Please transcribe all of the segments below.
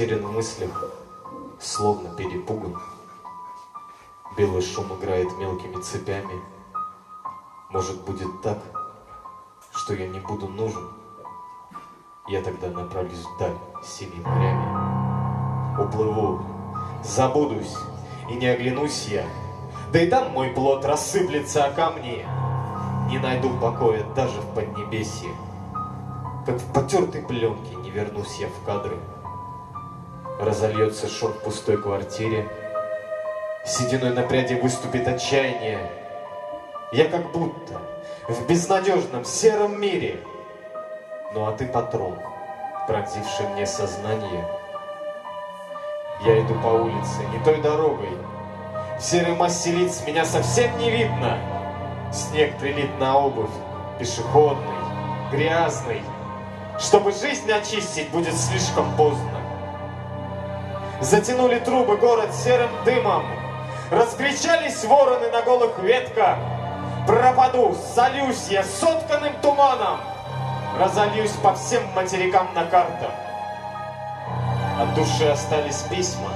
Терян в мыслях, словно перепуган. Белый шум играет мелкими цепями. Может, будет так, что я не буду нужен. Я тогда направлюсь вдаль семи морями. Уплыву, забудусь, и не оглянусь я. Да и там мой плод рассыплется о камни. Не найду покоя даже в Поднебесье. Как в потертой пленке не вернусь я в кадры. Разольется шум в пустой квартире. Сединой на пряди выступит отчаяние. Я как будто в безнадежном сером мире. Ну а ты патрон, пронзивший мне сознание. Я иду по улице не той дорогой. В серой массе лиц меня совсем не видно. Снег прилит на обувь, пешеходный, грязный. Чтобы жизнь очистить, будет слишком поздно. Затянули трубы город серым дымом. Раскричались вороны на голых ветках. Пропаду, солюсь я сотканным туманом. Разольюсь по всем материкам на картах. От души остались письма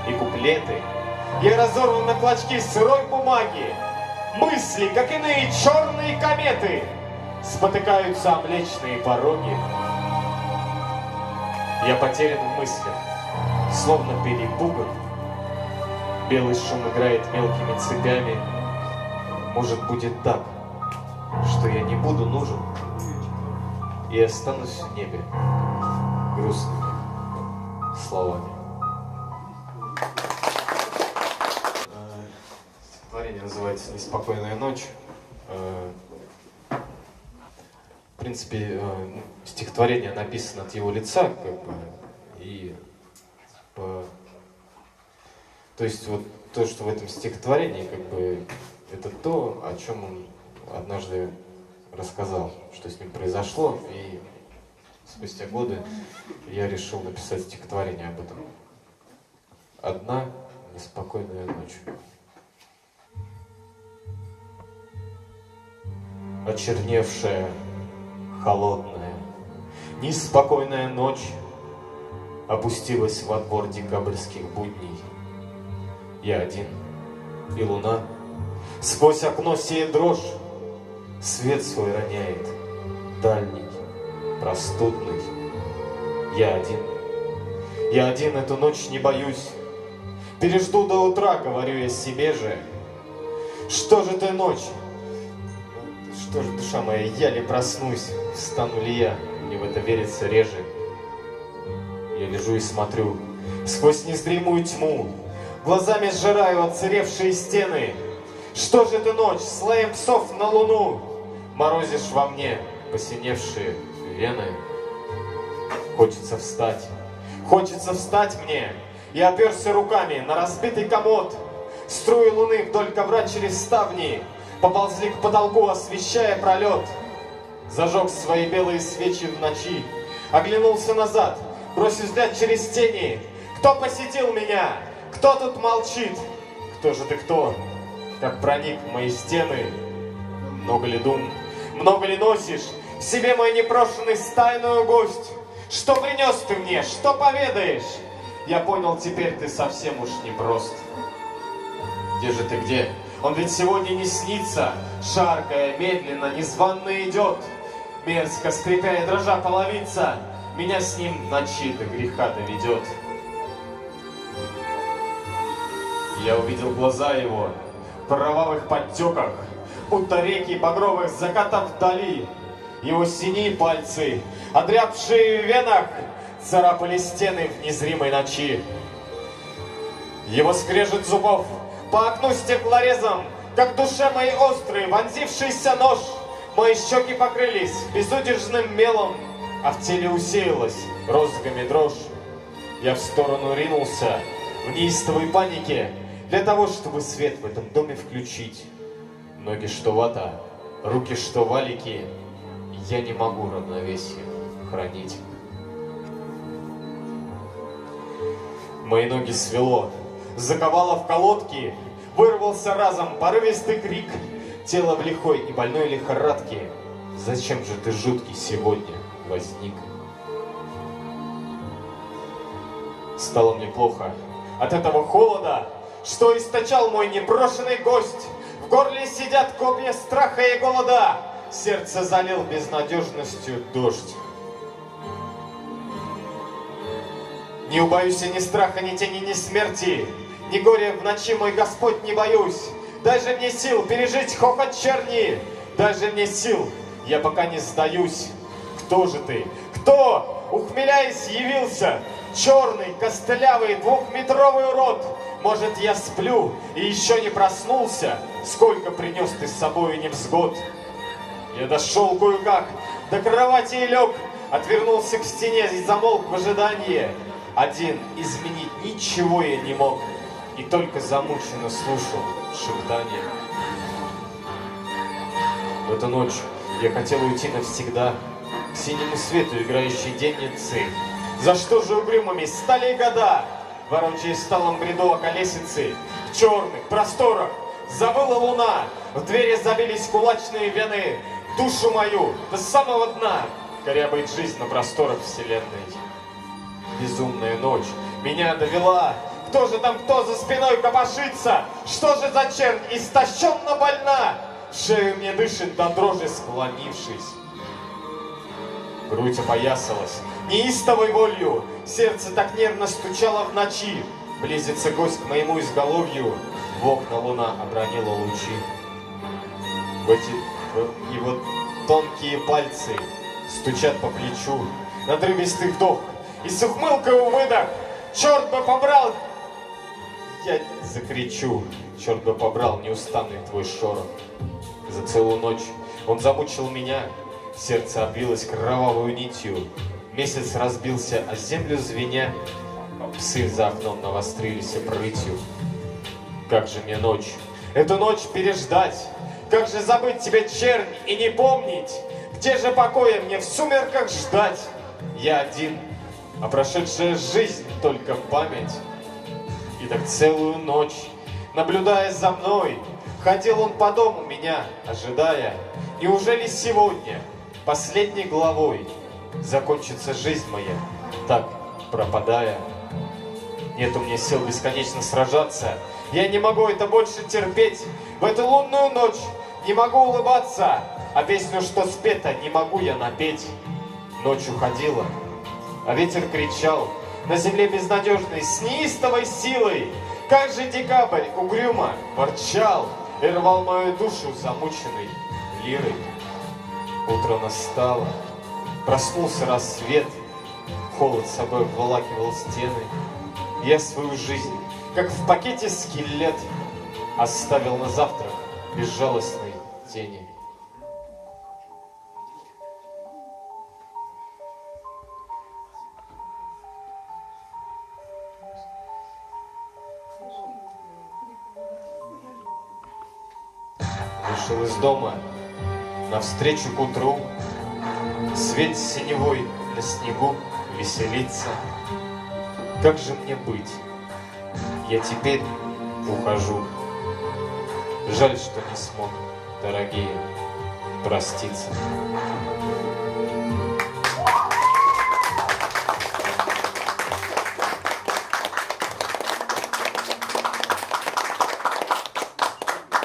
и куплеты. Я разорван на клочки сырой бумаги. Мысли, как иные черные кометы, спотыкаются о млечные пороги. Я потерян в мыслях, словно перепуган. Белый шум играет мелкими цепями. Может, будет так, что я не буду нужен и останусь в небе грустными словами. Стихотворение называется «Неспокойная ночь». В принципе, стихотворение написано от его лица, как бы, и то есть вот то, что в этом стихотворении, как бы, это то, о чем он однажды рассказал, что с ним произошло, и спустя годы я решил написать стихотворение об этом. «Одна неспокойная ночь». Очерневшая, холодная, неспокойная ночь опустилась во двор декабрьских будней. Я один, и луна сквозь окно сеет дрожь, свет свой роняет, дальний, простудный. Я один эту ночь не боюсь, пережду до утра, говорю я себе же. Что же ты, ночь? Что же, душа моя, я ли проснусь, встану ли я, мне в это верится реже. Я лежу и смотрю сквозь незримую тьму, глазами сжираю отсыревшие стены. Что же ты, ночь, слоем псов на луну морозишь во мне посиневшие вены? Хочется встать мне. Я оперся руками на разбитый комод. Струи луны вдоль ковра через ставни поползли к потолку, освещая пролет. Зажег свои белые свечи в ночи, оглянулся назад, бросив взгляд через тени. Кто посетил меня? Кто тут молчит? Кто же ты, кто? Как проник в мои стены? Много ли дум? Много ли носишь в себе, мой непрошенный стайную гость? Что принес ты мне? Что поведаешь? Я понял, теперь ты совсем уж непрост. Где же ты, где? Он ведь сегодня не снится, шаркая, медленно, незванно идет. Мерзко скрипя и дрожа половица, меня с ним ночи до греха доведет. Я увидел глаза его в кровавых подтеках, будто реки багровых закатов вдали. Его синие пальцы, одрябшие в венах, царапали стены в незримой ночи. Его скрежет зубов по окну стеклорезом, как душе моей острый вонзившийся нож. Мои щеки покрылись безудержным мелом, а в теле усеялась розгами дрожь. Я в сторону ринулся в неистовой панике для того, чтобы свет в этом доме включить. Ноги что вата, руки что валики, я не могу равновесие хранить. Мои ноги свело, заковало в колодки, вырвался разом порывистый крик. Тело в лихой и больной лихорадке. Зачем же ты жуткий сегодня возник? Стало мне плохо от этого холода, что источал мой непрошенный гость. В горле сидят копья страха и голода, сердце залил безнадежностью дождь. Не убоюсь я ни страха, ни тени, ни смерти, ни горя в ночи, мой Господь, не боюсь. Дай же мне сил пережить хохот черни, дай же мне сил, я пока не сдаюсь. Кто же ты? Кто, ухмыляясь, явился? Черный, костлявый, двухметровый урод. Может, я сплю и еще не проснулся? Сколько принес ты с собой невзгод? Я дошел кое-как до кровати и лег, отвернулся к стене и замолк в ожидании. Один изменить ничего я не мог, и только замученно слушал шептание. В эту ночь я хотел уйти навсегда к синему свету играющей денницы. За что же угрюмыми стали года, ворочаясь в сталом бреду околесицы? В черных просторах завыла луна, в двери забились кулачные вены. Душу мою до самого дна корябает жизнь на просторах вселенной. Безумная ночь меня довела. Кто же там, кто за спиной копошится? Что же за чернь истощенно больна? В шею мне дышит до дрожи склонившись. Грудь опоясалась неистовой болью, сердце так нервно стучало в ночи. Близится гость к моему изголовью, в окна луна обронила лучи. И вот тонкие пальцы стучат по плечу, надрывистый вдох и с ухмылкой выдох. Черт бы побрал! Я закричу, черт бы побрал неустанный твой шорох. За целую ночь он замучил меня, сердце обвилось кровавую нитью. Месяц разбился о землю звеня, псы за окном навострились прытью. Как же мне ночь, эту ночь переждать? Как же забыть тебя, чернь, и не помнить? Где же покоя мне в сумерках ждать? Я один, а прошедшая жизнь только память. И так целую ночь, наблюдая за мной, ходил он по дому меня, ожидая. Неужели сегодня, последней главой, закончится жизнь моя, так пропадая? Нет у меня сил бесконечно сражаться, я не могу это больше терпеть. В эту лунную ночь не могу улыбаться, а песню, что спета, не могу я напеть. Ночь уходила, а ветер кричал на земле безнадежной с неистовой силой. Как же декабрь угрюмо ворчал и рвал мою душу замученной лирой. Утро настало, проснулся рассвет, холод с собой обволакивал стены. Я свою жизнь, как в пакете скелет, оставил на завтрак безжалостной тени. Вышел из дома навстречу к утру, свет синевой на снегу веселится. Как же мне быть? Я теперь ухожу. Жаль, что не смог, дорогие, проститься.